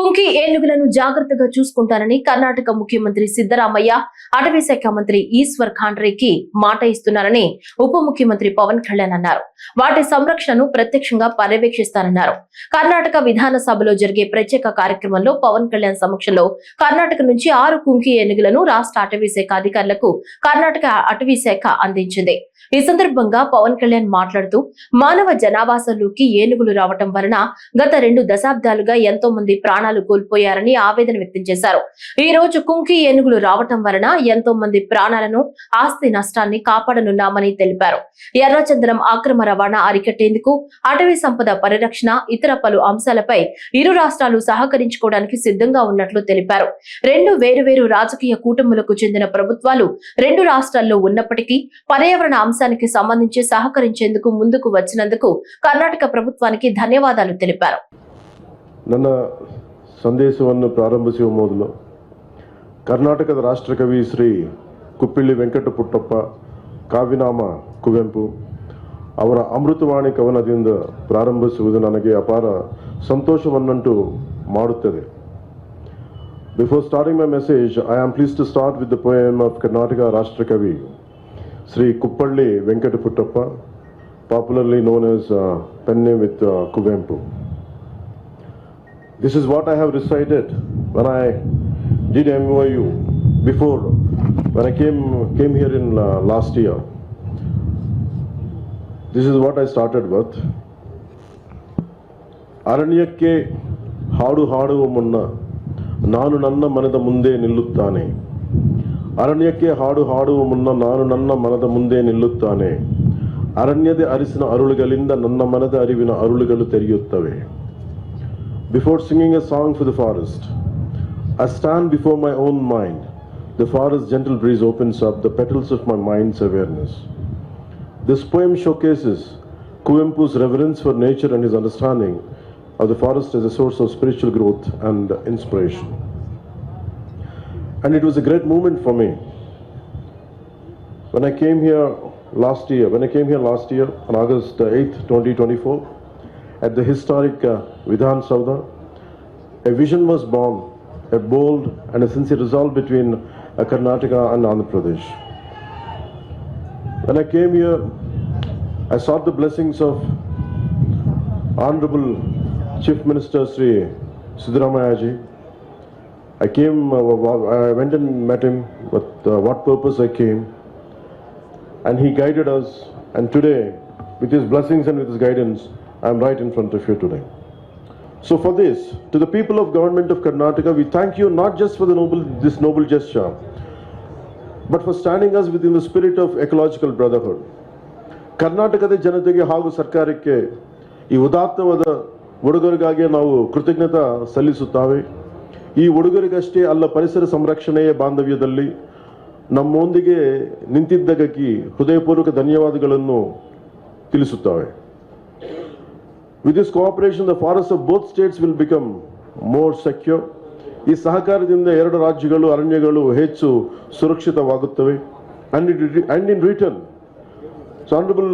కుంకి ఏనుగులను జాగ్రత్తగా చూసుకుంటానని కర్ణాటక ముఖ్యమంత్రి సిద్ధరామయ్య అటవీ శాఖ మంత్రి ఈశ్వర్ ఖండ్రేకి మాట ఇస్తున్నారని ఉప ముఖ్యమంత్రి పవన్ కళ్యాణ్ అన్నారు. వాటి సంరక్షణను ప్రత్యక్షంగా పర్యవేక్షిస్తానన్నారు. కర్ణాటక విధానసభలో జరిగే ప్రత్యేక కార్యక్రమంలో పవన్ కళ్యాణ్ సమక్షంలో కర్ణాటక నుంచి 6 కుంకి ఏనుగులను రాష్ట్ర అటవీ శాఖ అధికారులకు కర్ణాటక అటవీ శాఖ అందించింది. ఈ సందర్భంగా పవన్ కళ్యాణ్ మాట్లాడుతూ మానవ జనావాసంలోకి ఏనుగులు రావటం వలన గత 2 దశాబ్దాలుగా ఎంతో మంది ప్రాణాలు కోల్పోయారని ఆవేదన వ్యక్తం చేశారు. ఈ రోజు కుంకి ఏనుగులు రావటం వలన ఎంతో మంది ప్రాణాలను, ఆస్తి నష్టాన్ని కాపాడనున్నామని తెలిపారు. ఎర్రచందనం అక్రమ రవాణా అరికట్టేందుకు, అటవీ సంపద పరిరక్షణ, ఇతర పలు అంశాలపై ఇరు రాష్ట్రాలు సహకరించుకోవడానికి సిద్ధంగా ఉన్నట్లు తెలిపారు. 2 వేరువేరు రాజకీయ కూటములకు చెందిన ప్రభుత్వాలు 2 రాష్ట్రాల్లో ఉన్నప్పటికీ పర్యావరణ అంశానికి సంబంధించి సహకరించేందుకు ముందుకు వచ్చినందుకు కర్ణాటక ప్రభుత్వానికి ధన్యవాదాలు తెలిపారు. ನನ್ನ ಸಂದೇಶವನ್ನು ಪ್ರಾರಂಭಿಸುವ ಮೊದಲು ಕರ್ನಾಟಕದ ರಾಷ್ಟ್ರಕವಿ ಶ್ರೀ ಕುಪ್ಪಿಳ್ಳಿ ವೆಂಕಟ ಪುಟ್ಟಪ್ಪ ಕಾವ್ಯನಾಮ ಕುವೆಂಪು ಅವರ ಅಮೃತವಾಣಿ ಕವನದಿಂದ ಪ್ರಾರಂಭಿಸುವುದು ನನಗೆ ಅಪಾರ ಸಂತೋಷವನ್ನುಂಟು ಮಾಡುತ್ತದೆ. Before starting my message, I am pleased to start with the poem of Karnataka Rashtrakavi Sri Kuppalli Venkata Puttappa, popularly known as pen name with Kuvempu. This is what I have recited when I did MOU before, when I came here in last year. This is what I started with. ಅರಣ್ಯಕ್ಕೆ ಹಾಡು ಹಾಡುವ ಮುನ್ನ ನಾನು ನನ್ನ ಮನದ ಮುಂದೆ ನಿಲ್ಲುತ್ತಾನೆ. ಅರಣ್ಯಕ್ಕೆ ಹಾಡು ಹಾಡುವ ಮುನ್ನ ನಾನು ನನ್ನ ಮನದ ಮುಂದೆ ನಿಲ್ಲುತ್ತಾನೆ. ಅರಣ್ಯದ ಅರಿಸಿನ ಅರುಳುಗಳಿಂದ ನನ್ನ ಮನದ ಅರಿವಿನ ಅರುಳುಗಳು ತೆರೆಯುತ್ತವೆ. Before singing a song for the forest, I stand before my own mind. The forest gentle breeze opens up the petals of my mind's awareness. This poem showcases Kuvempu's reverence for nature and his understanding of the forest as a source of spiritual growth and inspiration. And it was a great moment for me when I came here last year on August 8th, 2024, at the historic Vidhan Saudha. A vision was born, a bold and a sincere resolve between Karnataka and Andhra Pradesh. When I came here, I sought the blessings of Honorable Chief Minister Sri Siddaramaiah ji. I went and met him with what purpose I came, and he guided us, and today, with his blessings and with his guidance, I am right in front of you today. So for this, to the people of Government of Karnataka, we thank you not just for this noble gesture, but for standing us within the spirit of ecological brotherhood. ಕರ್ನಾಟಕದ ಜನತೆಗೆ ಹಾಗೂ ಸರ್ಕಾರಕ್ಕೆ ಈ ಉದಾತ್ತವಾದ ಉಡುಗೊರೆಗಾಗಿ ನಾವು ಕೃತಜ್ಞತಾ ಸಲ್ಲಿಸುತ್ತೇವೆ. ಈ ಉಡುಗೊರೆಗಷ್ಟೇ ಅಲ್ಲ, ಪರಿಸರ ಸಂರಕ್ಷಣೆಯ ಬಾಂಧವ್ಯದಲ್ಲಿ ನಮ್ಮೊಂದಿಗೆ ನಿಂತಿದ್ದಕ್ಕಾಗಿ ಹೃದಯಪೂರ್ವಕ ಧನ್ಯವಾದಗಳನ್ನು ತಿಳಿಸುತ್ತೇವೆ. With this cooperation, the forests of both states will become more secure. ಈ ಸಹಕಾರದಿಂದ 2 ರಾಜ್ಯಗಳು ಅರಣ್ಯಗಳು ಹೆಚ್ಚು ಸುರಕ್ಷಿತವಾಗುತ್ತವೆ. And in return, so Honorable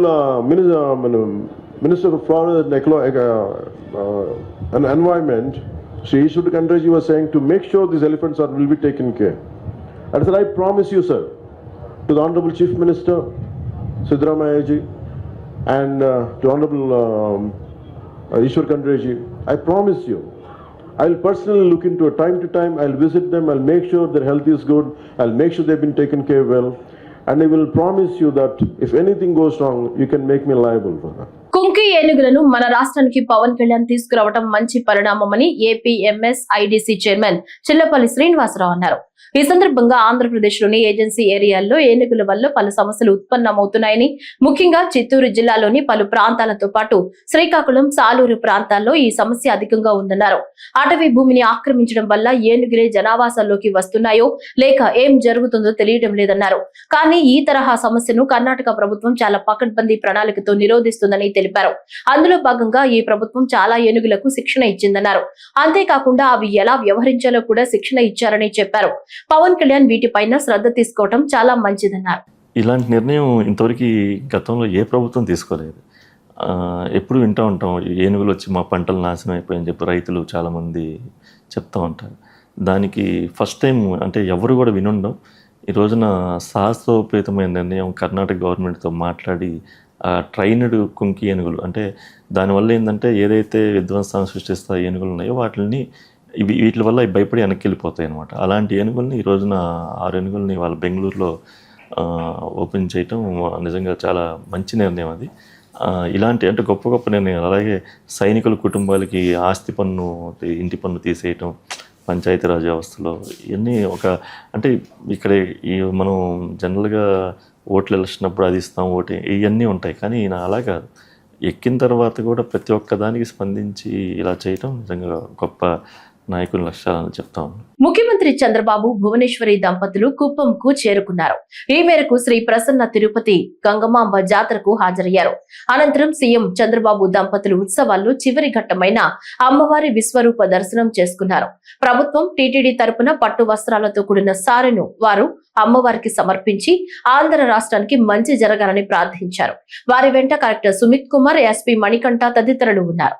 Minister of Forest and Environment, Shri Ishwar Khendre was saying to make sure these elephants will be taken care. And sir, I promise you, sir, to the Honorable Chief Minister Siddaramaiah ji and to Honorable Ishwar Khendre ji, I promise you, I'll personally look into it time to time. I'll visit them. I'll make sure their health is good. I'll make sure they've been taken care well. And I will promise you that if anything goes wrong, you can make me liable for that. Kumki ఏనుగులను మన రాష్ట్రానికి పవన్ కళ్యాణ్ తీసుకురావడం మంచి పరిణామమని AP MSIDC chairman Chillapalli Srinivasa Rao అన్నారు. ఈ సందర్భంగా ఆంధ్రప్రదేశ్లోని agency ఏరియాల్లో ఏనుగుల వల్ల పలు సమస్యలు ఉత్పన్నమవుతున్నాయని, ముఖ్యంగా చిత్తూరు జిల్లాలోని పలు ప్రాంతాలతో పాటు శ్రీకాకుళం, సాలూరు ప్రాంతాల్లో ఈ సమస్య అధికంగా ఉందన్నారు. అటవీ భూమిని ఆక్రమించడం వల్ల ఏనుగులే జనావాసాల్లోకి వస్తున్నాయో లేక ఏం జరుగుతుందో తెలియడం లేదన్నారు. కానీ ఈ తరహా సమస్యను కర్ణాటక ప్రభుత్వం చాలా పకడ్బందీ ప్రణాళికతో నిరోధిస్తుందని తెలిపారు. అందులో భాగంగా ఈ ప్రభుత్వం చాలా ఏనుగులకు శిక్షణ ఇచ్చిందన్నారు. అంతేకాకుండా అవి ఎలా వ్యవహరించాలో కూడా శిక్షణ ఇచ్చారని చెప్పారు. పవన్ కళ్యాణ్ వీటిపైన శ్రద్ధ తీసుకోవడం చాలా మంచిదన్నారు. ఇలాంటి నిర్ణయం ఇంతవరకు గతంలో ఏ ప్రభుత్వం తీసుకోలేదు. ఎప్పుడు వింటూ ఉంటాం ఏనుగులు వచ్చి మా పంటలు నాశనం అయిపోయాయని చెప్పి రైతులు చాలామంది చెప్తూ ఉంటారు. దానికి ఫస్ట్ టైం అంటే ఎవరు కూడా వినుండం. ఈ రోజున సాహసోపేతమైన నిర్ణయం కర్ణాటక గవర్నమెంట్తో మాట్లాడి ట్రైన్డ్ కుంకి ఏనుగులు అంటే దానివల్ల ఏంటంటే ఏదైతే విధ్వంసాన్ని సృష్టిస్తా ఏనుగులు ఉన్నాయో వాటిని వీటి వల్ల భయపడి వెనక్కి వెళ్ళిపోతాయి అనమాట. అలాంటి ఏనుగుల్ని ఈ రోజున 6 ఏనుగుల్ని వాళ్ళ బెంగళూరులో ఓపెన్ చేయటం నిజంగా చాలా మంచి నిర్ణయం అది. ఇలాంటి అంటే గొప్ప గొప్ప నిర్ణయాలు. అలాగే సైనికుల కుటుంబాలకి ఆస్తి పన్ను ఇంటి పన్ను తీసేయటం పంచాయతీరాజ్ వ్యవస్థలో ఇవన్నీ అంటే ఇక్కడ మనం జనరల్గా ఓట్లు వెళ్ళినప్పుడు అది ఇస్తాం ఓటు ఇవన్నీ ఉంటాయి. కానీ ఈయన అలా కాదు, ఎక్కిన తర్వాత కూడా ప్రతి ఒక్క దానికి స్పందించి ఇలా చేయటం నిజంగా గొప్ప నాయకుల లక్ష్యాలని చెప్తా ఉన్నాను. ముఖ్యమంత్రి చంద్రబాబు భువనేశ్వరి దంపతులు కుప్పంకు చేరుకున్నారు. ఈ మేరకు శ్రీ ప్రసన్న తిరుపతి గంగమాంబ జాతరకు హాజరయ్యారు. అనంతరం సీఎం చంద్రబాబు దంపతులు ఉత్సవాల్లో చివరి ఘట్టమైన అమ్మవారి విశ్వరూప దర్శనం చేసుకున్నారు. ప్రభుత్వం టీటీడీ తరపున పట్టు వస్త్రాలతో కూడిన సారెను వారు అమ్మవారికి సమర్పించి ఆంధ్ర రాష్ట్రానికి మంచి జరగాలని ప్రార్థించారు. వారి వెంట కలెక్టర్ సుమిత్ కుమార్, ఎస్పీ మణికంఠ తదితరులు ఉన్నారు.